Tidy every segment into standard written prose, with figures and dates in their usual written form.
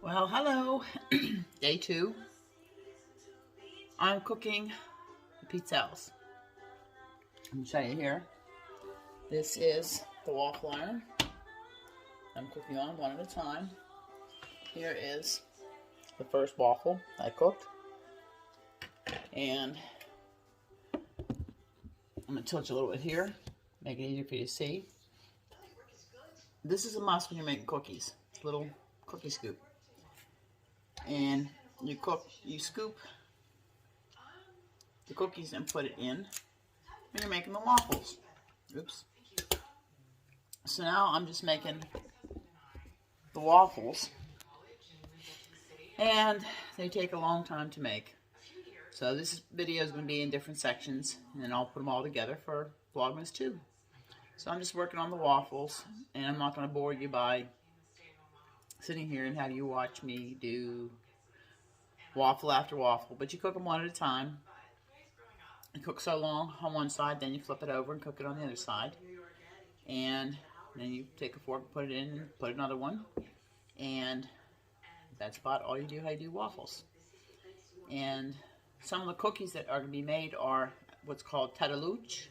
Well, hello. Day 2. I'm cooking the pizzelles. Let me show you here. This is the waffle iron. I'm cooking on one at a time. Here is the first waffle I cooked. And I'm going to tilt you a little bit here, make it easier for you to see. This is a must when you're making cookies. It's a little cookie scoop. And you scoop the cookies and put it in when you're making the waffles. Oops. So now I'm just making the waffles, and they take a long time to make. So this video is going to be in different sections, and then I'll put them all together for VLOGMAS 2. So I'm just working on the waffles, and I'm not going to bore you by sitting here and have you watch me do waffle after waffle, but you cook them one at a time. You cook so long on one side, then you flip it over and cook it on the other side, and then you take a fork and put it in and put another one, and that's about all you do how you do waffles. And some of the cookies that are going to be made are what's called tataluch.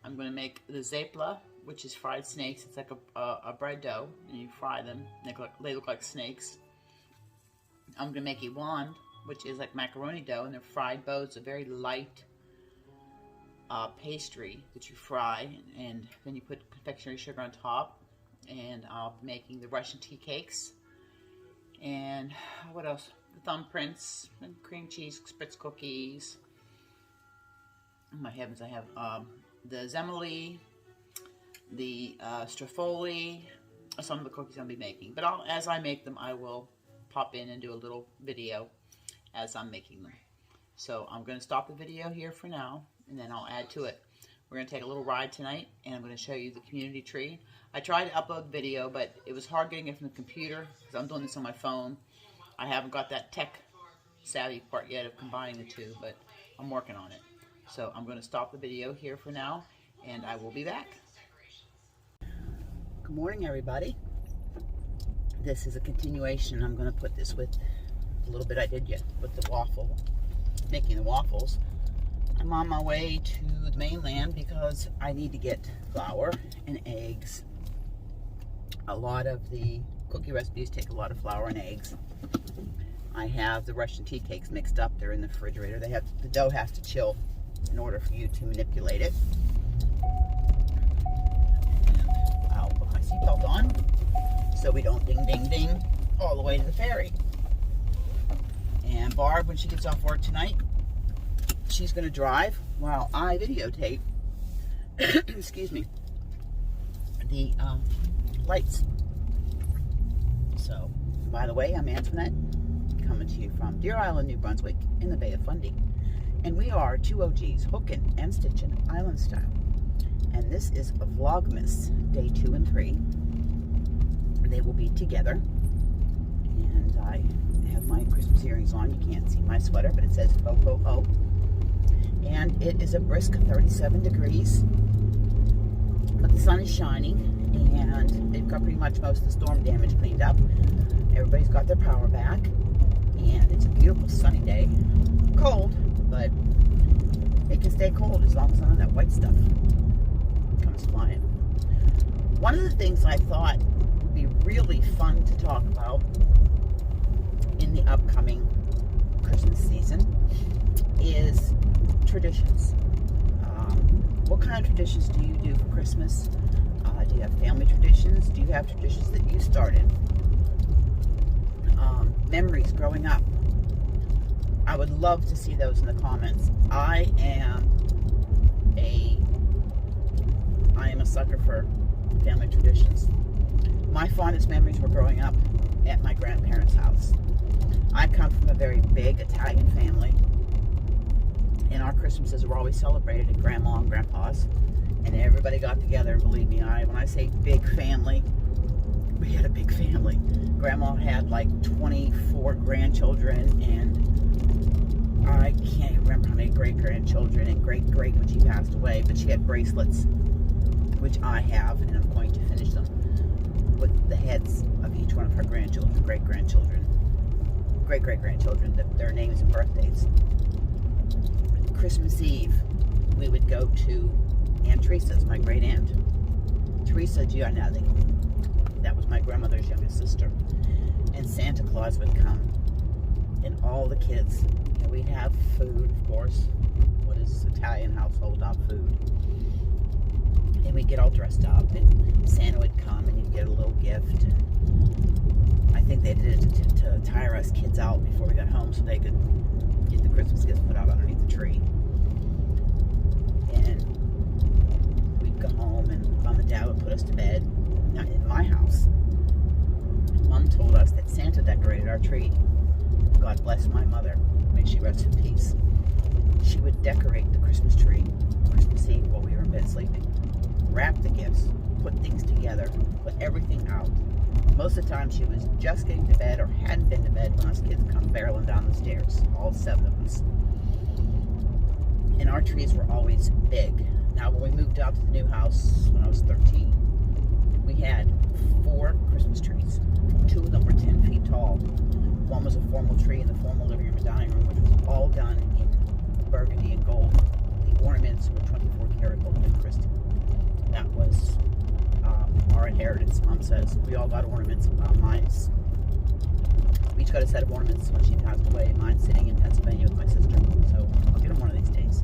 I'm going to make the zepla, which is fried snakes. It's like a bread dough, and you fry them. They look like snakes. I'm going to make a wand, which is like macaroni dough, and they're fried bows, a very light pastry that you fry, and then you put confectionery sugar on top. And I'll be making the Russian tea cakes. And what else? The thumbprints, and cream cheese spritz cookies. Oh my heavens, I have the zemoli, the strafoli, some of the cookies I'll be making. But as I make them, I will pop in and do a little video as I'm making them. So I'm going to stop the video here for now, and then I'll add to it. We're going to take a little ride tonight, and I'm going to show you the community tree. I tried to upload the video, but it was hard getting it from the computer because I'm doing this on my phone. I haven't got that tech savvy part yet of combining the two, but I'm working on it. So I'm going to stop the video here for now, and I will be back. Good morning, everybody. This is a continuation. I'm going to put this with a little bit I did yet with the waffle, making the waffles. I'm on my way to the mainland because I need to get flour and eggs. A lot of the cookie recipes take a lot of flour and eggs. I have the Russian tea cakes mixed up. They're in the refrigerator. The dough has to chill in order for you to manipulate it. And I'll put my seatbelt on so we don't ding ding ding all the way to the ferry. And Barb, when she gets off work tonight, she's going to drive while I videotape excuse me, the lights. So, by the way, I'm Antoinette, coming to you from Deer Island, New Brunswick, in the Bay of Fundy. And we are two OGs, hooking and stitching island style. And this is a VLOGMAS day 2 and 3. They will be together. And I have my Christmas earrings on. You can't see my sweater, but it says ho ho ho. And it is a brisk 37 degrees. But the sun is shining, and they've got pretty much most of the storm damage cleaned up. Everybody's got their power back. And it's a beautiful sunny day. Cold, but it can stay cold as long as none of that white stuff comes flying. One of the things I thought would be really fun to talk about in the upcoming Christmas season is traditions. What kind of traditions do you do for Christmas? Do you have family traditions? Do you have traditions that you started? Memories growing up. I would love to see those in the comments. I am a sucker for family traditions. My fondest memories were growing up at my grandparents' house. I come from a very big Italian family, and our Christmases were always celebrated at Grandma and Grandpa's, and everybody got together. And believe me, when I say big family, we had a big family. Grandma had like 24 grandchildren, and I can't even remember how many great-grandchildren and great-great when she passed away, but she had bracelets, which I have, and I'm going to finish them with the heads of each one of her grandchildren, great-grandchildren, great-great-grandchildren, their names and birthdays. Christmas Eve, we would go to Aunt Teresa's, my great aunt. Teresa Gianelli. That was my grandmother's youngest sister. And Santa Claus would come. And all the kids, you know, we'd have food, of course. What is Italian household, not food? And we'd get all dressed up, and Santa would come, and you'd get a little gift. And I think they did it to tire us kids out before we got home so they could get the Christmas gifts put out underneath the tree. And we'd go home, and Mom and Dad would put us to bed. Now, in my house, Mom told us that Santa decorated our tree. God bless my mother. May she rest in peace. She would decorate the Christmas tree Christmas Eve while we were in bed sleeping. Wrap the gifts, put things together, put everything out. Most of the time she was just getting to bed or hadn't been to bed when us kids come barreling down the stairs, all 7 of us. And our trees were always big. Now when we moved out to the new house when I was 13, we had 4 Christmas trees. 2 of them were 10 feet tall. One was a formal tree in the formal living room and dining room, which was all done in burgundy and gold. The ornaments were 24 karat gold and crystal. That was our inheritance. Mom says we all got ornaments. We each got a set of ornaments when she passed away. Mine's sitting in Pennsylvania with my sister, so I'll get them one of these days.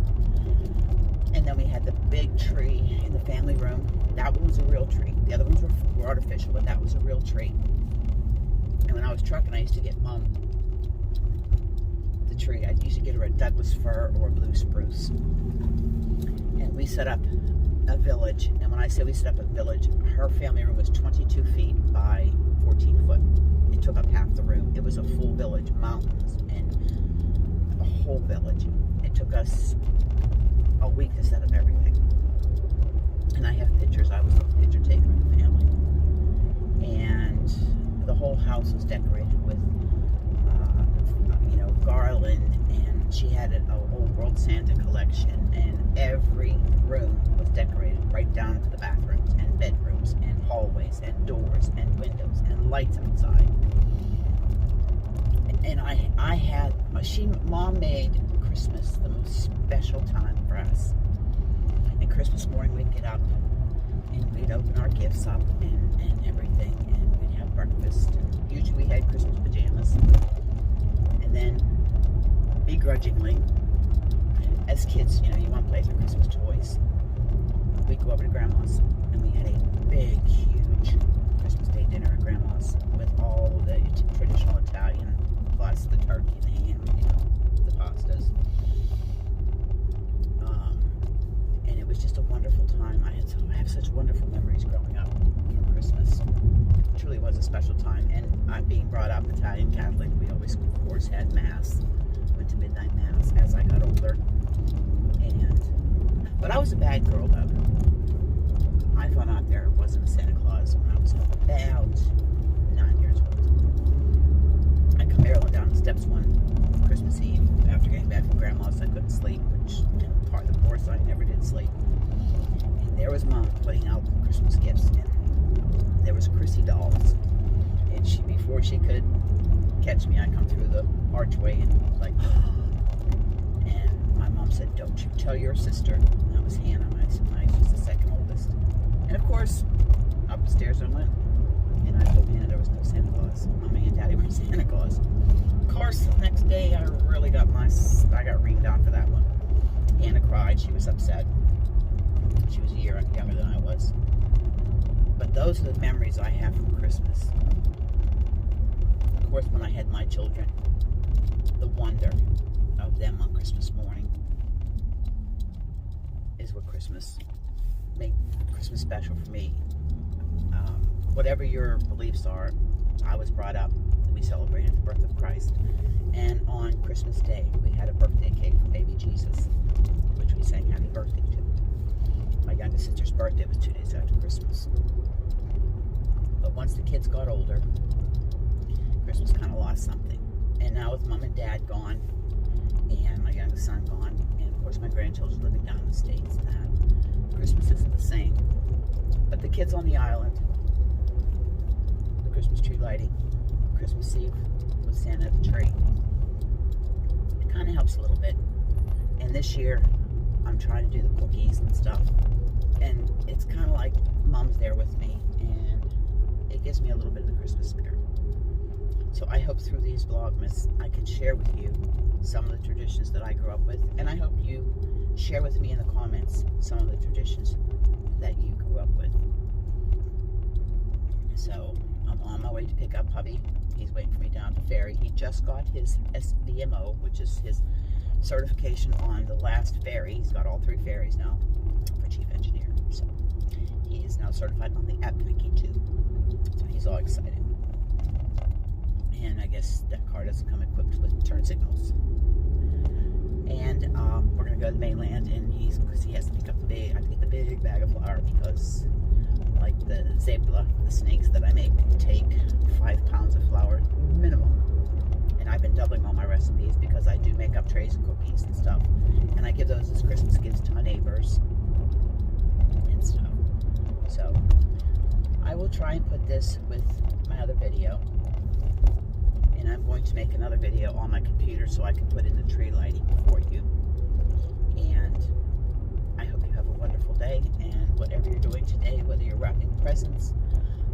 And then we had the big tree in the family room. That one was a real tree. The other ones were artificial, but that was a real tree. And when I was trucking, I used to get Mom the tree. I used to get her a Douglas fir or a blue spruce. And we set up a village. And when I say we set up a village, her family room was 22 feet by 14 foot. It took up half the room. It was a full village, mountains, and a whole village. It took us a week to set up everything. And I have pictures. I was the picture taker of the family. And the whole house was decorated with, garland, and she had an old world Santa collection, and every room was decorated right down to the bathrooms and bedrooms and hallways and doors and windows and lights outside. And Mom made Christmas the most special time for us. And Christmas morning we'd get up and we'd open our gifts up and everything, and we'd have breakfast, and usually we had Christmas pajamas. And then begrudgingly, as kids, you want to play with your Christmas toys. We'd go over to Grandma's, and we had a big, huge Christmas Day dinner at Grandma's with all the traditional Italian, plus the turkey and the ham, the pastas. And it was just a wonderful time. I have such wonderful memories growing up from Christmas. It truly was a special time. And being brought up Italian Catholic, we always, of course, had Mass. Went to midnight Mass as I got older. But I was a bad girl, though. I found out there wasn't a Santa Claus when I was about 9 years old. I come barreling down the steps one Christmas Eve after getting back from Grandma's. I couldn't sleep, which part of the course I never did sleep. And there was Mom putting out Christmas gifts, and there was Chrissy dolls. And before she could catch me, I come through the archway and like, and my mom said, "Don't you tell your sister." And that was Hannah, my she's the second oldest. And of course, upstairs I went, and I told Hannah there was no Santa Claus. Mommy and Daddy were Santa Claus. Of course, the next day I really got reamed on for that one. Hannah cried. She was upset. She was a year younger than I was. But those are the memories I have from Christmas. Of course, when I had my children, the wonder of them on Christmas morning is what made Christmas special for me. Whatever your beliefs are, I was brought up that we celebrated the birth of Christ. And on Christmas Day, we had a birthday cake for baby Jesus, which we sang happy birthday to. My youngest sister's birthday was 2 days after Christmas. But once the kids got older, Christmas kind of lost something. And now with Mom and Dad gone, and my youngest son gone, and of course my grandchildren living down in the States, and that, Christmas isn't the same. But the kids on the island, Christmas tree lighting, Christmas Eve with Santa at the tree. It kind of helps a little bit. And this year, I'm trying to do the cookies and stuff. And it's kind of like Mom's there with me, and it gives me a little bit of the Christmas spirit. So I hope through these Vlogmas, I can share with you some of the traditions that I grew up with. And I hope you share with me in the comments some of the traditions that you grew up with. So I'm on my way to pick up hubby. He's waiting for me down at the ferry. He just got his SVMO, which is his certification on the last ferry. He's got all 3 ferries now for chief engineer. So he is now certified on the Apniki too. So he's all excited. And I guess that car doesn't come equipped with turn signals. And we're gonna go to the mainland, and because he has to pick up I have to get the big bag of flour, because like the zebra, the snakes that I make, take 5 pounds of flour minimum. And I've been doubling all my recipes because I do make up trays and cookies and stuff, and I give those as Christmas gifts to my neighbors and stuff. So I will try and put this with my other video, and I'm going to make another video on my computer so I can put in the tree lighting for you. And I hope you have a wonderful day, and whatever you're doing today, whether you're wrapping presents,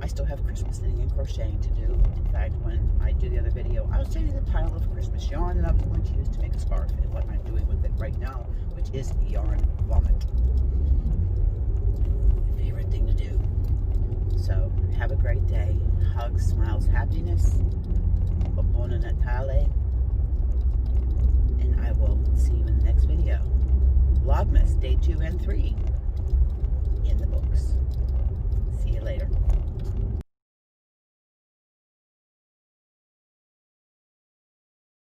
I still have Christmas knitting and crocheting to do. In fact, when I do the other video, I'll show you the pile of Christmas yarn that I was going to use to make a scarf, and what I'm doing with it right now, which is yarn vomit. My favorite thing to do. So have a great day. Hugs, smiles, happiness. Buona Natale. And I will see you in the next video. Vlogmas, day 2 and 3.